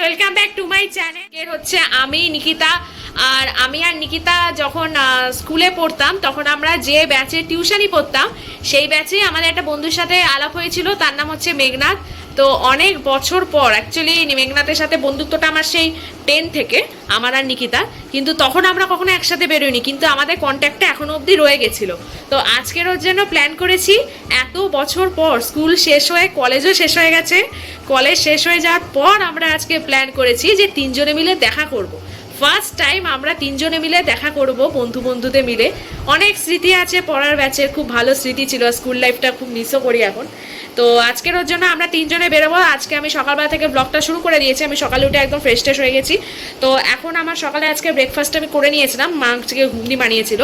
Welcome back to my channel. এর হচ্ছে আমি নিকিতা, আর আমি আর নিকিতা যখন স্কুলে পড়তাম তখন আমরা যে ব্যাচে টিউশনই পড়তাম সেই ব্যাচে আমাদের একটা বন্ধুর সাথে আলাপ হয়েছিল, তার নাম হচ্ছে মেঘনাথ। তো অনেক বছর পর অ্যাকচুয়ালি মেঘনাথের সাথে বন্ধুত্বটা আমার সেই 10 থেকে, আমার আর নিকিতা, কিন্তু তখন আমরা কখনো একসাথে বেরোইনি, কিন্তু আমাদের কন্ট্যাক্টটা এখনো অবধি রয়ে গেছিলো। তো আজকের ওর জন্য প্ল্যান করেছি, এত বছর পর স্কুল শেষ হয়ে কলেজও শেষ হয়ে গেছে, কলেজ শেষ হয়ে যাওয়ার পর আমরা আজকে প্ল্যান করেছি যে তিনজনে মিলে দেখা করব। ফার্স্ট টাইম আমরা তিনজনে মিলে দেখা করব, বন্ধুদের মিলে। অনেক স্মৃতি আছে পড়ার ব্যাচের, খুব ভালো স্মৃতি ছিল, স্কুল লাইফটা খুব মিসও করি এখন। তো আজকের ওর জন্য আমরা তিনজনে বেরোবো। আজকে আমি সকালবেলা থেকে ব্লগটা শুরু করে দিয়েছি, আমি সকালে উঠে একদম ফ্রেশ ট্রেশ হয়ে গেছি। তো এখন আমার সকালে আজকে ব্রেকফাস্ট আমি করে নিয়েছিলাম, মা আজকে ঘুগনি বানিয়েছিল,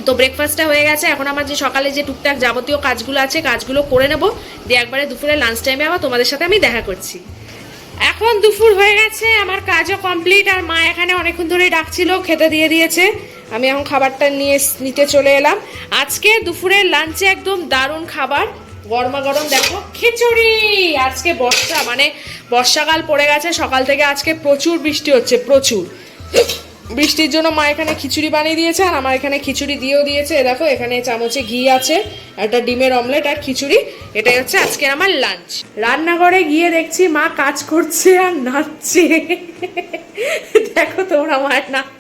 তো ব্রেকফাস্টটা হয়ে গেছে। এখন আমার যে সকালে যে টুকটাক যাবতীয় কাজগুলো আছে কাজগুলো করে নেবো, দিয়ে একবারে দুপুরে লাঞ্চ টাইমে আবার তোমাদের সাথে আমি দেখা করছি। এখন দুপুর হয়ে গেছে, আমার কাজও কমপ্লিট, আর মা এখানে অনেকক্ষণ ধরে ডাকছিল, খেতে দিয়ে দিয়েছে। আমি এখন খাবারটা নিতে চলে এলাম। আজকে দুপুরের লাঞ্চে একদম দারুণ খাবার, গরমা গরম দেখো খিচুড়ি। আজকে বর্ষাকাল পড়ে গেছে, সকাল থেকে আজকে প্রচুর বৃষ্টি হচ্ছে, প্রচুর বৃষ্টির জন্য মা এখানে খিচুড়ি বানিয়ে দিয়েছে, আর আমার এখানে খিচুড়ি দিয়েও দিয়েছে। দেখো এখানে চামচে ঘি আছে, একটা ডিমের অমলেট আর খিচুড়ি, এটাই হচ্ছে আজকে আমার লাঞ্চ। রান্নাঘরে গিয়ে দেখছি মা কাজ করছে আর নাচছে। দেখো তোমরা মায়ের নাচ।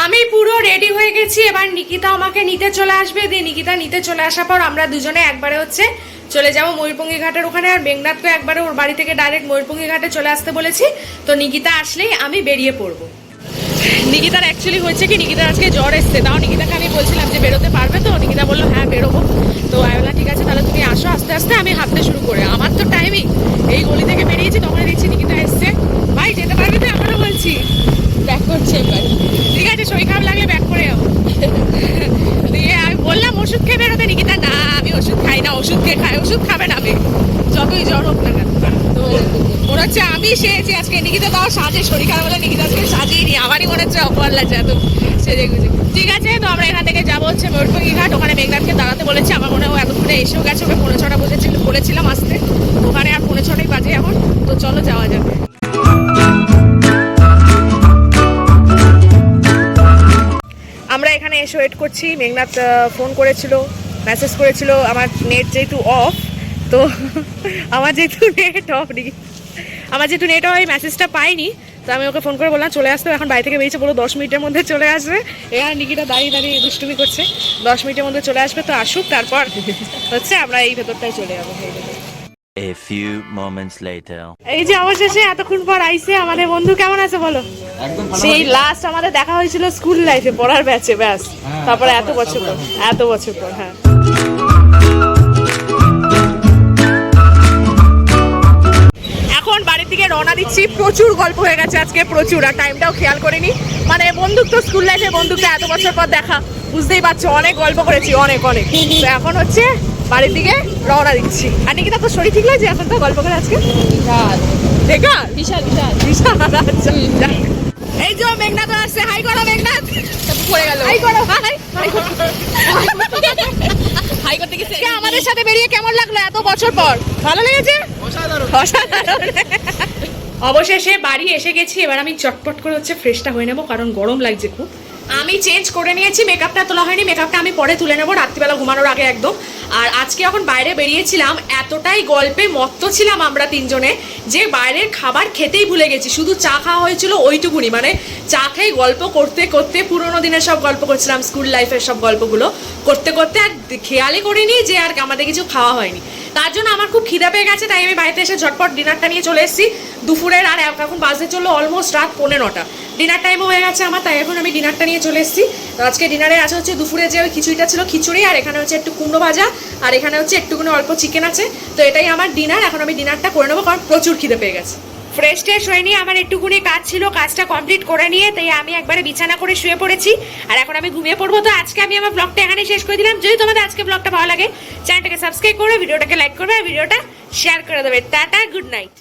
আমি পুরো রেডি হয়ে গেছি, এবার নিকিতা আমাকে নিতে চলে আসবে। দিয়ে নিকিতা নিতে চলে আসার পর আমরা দুজনে একবারে হচ্ছে চলে যাবো ময়ূরপঙ্গী ঘাটের ওখানে, আর মেঘনাথকে একবারে ওর বাড়ি থেকে ডাইরেক্ট ময়ূরপঙ্গী ঘাটে চলে আসতে বলেছি। তো নিকিতা আসলেই আমি বেরিয়ে পড়বো। নিকিতার অ্যাকচুয়ালি হয়েছে কি, নিকিতার আজকে জ্বর এসছে, তাও নিকিতাকে আমি বলছিলাম যে বেরোতে পারবে, তো নিকিতা বললো হ্যাঁ বেরোবো। তো আমি বললাম ঠিক আছে তাহলে তুমি আসো আস্তে আস্তে, আমি হাঁটতে শুরু করে। আমার তো টাইমিং, এই গলি থেকে বেরিয়েছি তখন দেখছি নিকিতা এসছে। ভাই যেতে পারবি তো? এখনো বলছি ব্যাক করছে এবার, ঠিক আছে শরীর খারাপ লাগলে ব্যাক করে যাবো। দিয়ে আমি বললাম ওষুধ খেয়ে বেরোতে, নিকিতা না আমি ওষুধ খাই না, ওষুধ খেয়ে খাই, ওষুধ খাবে না আমি যতই জ্বর হোক না কেন। তো মনে হচ্ছে আমি সেরেছি আজকে, নিকিতা তাও সাজে, শরীর খারাপ হলে নিকিতা আজকে সাজিয়ে নি, আমারই মনে হচ্ছে অপর লাগছে এত সেজে গুজে। ঠিক আছে, তো আমরা এখান থেকে যাবো হচ্ছে ময়ূরপঙ্গী ঘাট, ওখানে মেঘনাথকে দাঁড়াতে বলেছি। আমার মনে হয় এতক্ষণে এসেও গেছে, ওকে 5:45 বলেছিলাম আসতে, ওখানে আর 5:45 বাজে এখন। তো চলো যাওয়া যাবে। আমরা এখানে এসে ওয়েট করছি, মেঘনাথ ফোন করেছিল, মেসেজ করেছিল, আমার নেট যেহেতু অফ, তো আমার যেহেতু নেট অফ এই মেসেজটা পাইনি, তো আমি ওকে ফোন করে বললাম চলে আসতে। এখন বাড়ি থেকে বেরিয়েছে, বলো 10 মিনিটের মধ্যে চলে আসবে। এখানে নিকিটা দাঁড়িয়ে দাঁড়িয়ে দুষ্টুমি করছে, 10 মিনিটের মধ্যে চলে আসবে। তো আসুক, তারপর হচ্ছে আমরা এই ভেতরটায় চলে যাবো। A few moments later. এই যে অবশেষে এতক্ষণ পর আইছে আমাদের বন্ধু। কেমন আছে বলো? সেই লাস্ট আমাদের দেখা হয়েছিল স্কুল লাইফে, পড়ার ব্যাচে, ব্যাস। তারপরে এত বছর পর হ্যাঁ। এখন বাড়ির দিকে রওনা দিচ্ছি। প্রচুর গল্প হয়ে গেছে আজকে, প্রচুর, আর টাইমটাও খেয়াল করিনি। মানে বন্ধুত্ব, স্কুল লাইফে বন্ধুত্ব, এত বছর পর দেখা, বুঝতেই পারছো অনেক গল্প করেছি, অনেক। তো এখন হচ্ছে বাড়ির দিকে রওনা দিচ্ছি। আর নাকি তো শরীর ঠিক লাগছে এখন? তো গল্প করে আজকে বিশাল। এই যে মেঘনাথ আসছে, হাই করো মেঘনাথ। পড়ে গেল, হাই করো, হাই করতে গেছে। আমাদের সাথে বেরিয়ে কেমন লাগলো এত বছর পর? ভালো লেগেছে? অসাধারণ। অবশেষে বাড়ি এসে গেছি, এবার আমি চটপট করে হচ্ছে ফ্রেশটা হয়ে নেবো, কারণ গরম লাগছে খুব। আমি চেঞ্জ করে নিয়েছি, মেকআপটা তোলা হয়নি, মেকআপটা আমি পরে তুলে নেবো রাত্রিবেলা ঘুমানোর আগে একদম। আর আজকে যখন বাইরে বেরিয়েছিলাম এতটাই গল্পে মত্ত ছিলাম আমরা তিনজনে যে বাইরের খাবার খেতেই ভুলে গেছি, শুধু চা খাওয়া হয়েছিল ওইটুকুনি। মানে চা খেয়ে গল্প করতে করতে পুরোনো দিনের সব গল্প করছিলাম, স্কুল লাইফের সব গল্পগুলো করতে করতে আর খেয়ালই করিনি যে আর আমাদের কিছু খাওয়া হয়নি। তার জন্য আমার খুব খিদা পেয়ে গেছে, তাই আমি বাড়িতে এসে ঝটপট ডিনারটা নিয়ে চলে এসেছি দুপুরের। আর এখন বাজে চললো অলমোস্ট রাত 15টা, ডিনার টাইমও হয়ে গেছে আমার, তাই এখন আমি ডিনারটা নিয়ে চলে এসেছি। তো আজকে ডিনারে আছে হচ্ছে দুপুরে যে ওই খিচুড়িটা ছিল, খিচুড়ি, আর এখানে হচ্ছে একটু কুমড়ো ভাজা, আর এখানে হচ্ছে একটুখানি অল্প চিকেন আছে। তো এটাই আমার ডিনার। এখন আমি ডিনারটা করে নেবো, কারণ প্রচুর খিদে পেয়ে গেছে। ফ্রেশ ট্রেশ হয়ে নিয়ে আমার একটুখানি কাজ ছিল, কাজটা কমপ্লিট করে নিয়ে তাই আমি একবারে বিছানা করে শুয়ে পড়েছি, আর এখন আমি ঘুমিয়ে পড়বো। তো আজকে আমি আমার ব্লগটা এখানে শেষ করে দিলাম। যদি তোমাদের আজকে ব্লগটা ভালো লাগে, চ্যানেলটাকে সাবস্ক্রাইব করবে, ভিডিওটাকে লাইক করবে, আর ভিডিওটা শেয়ার করে দেবে। Tata, good night.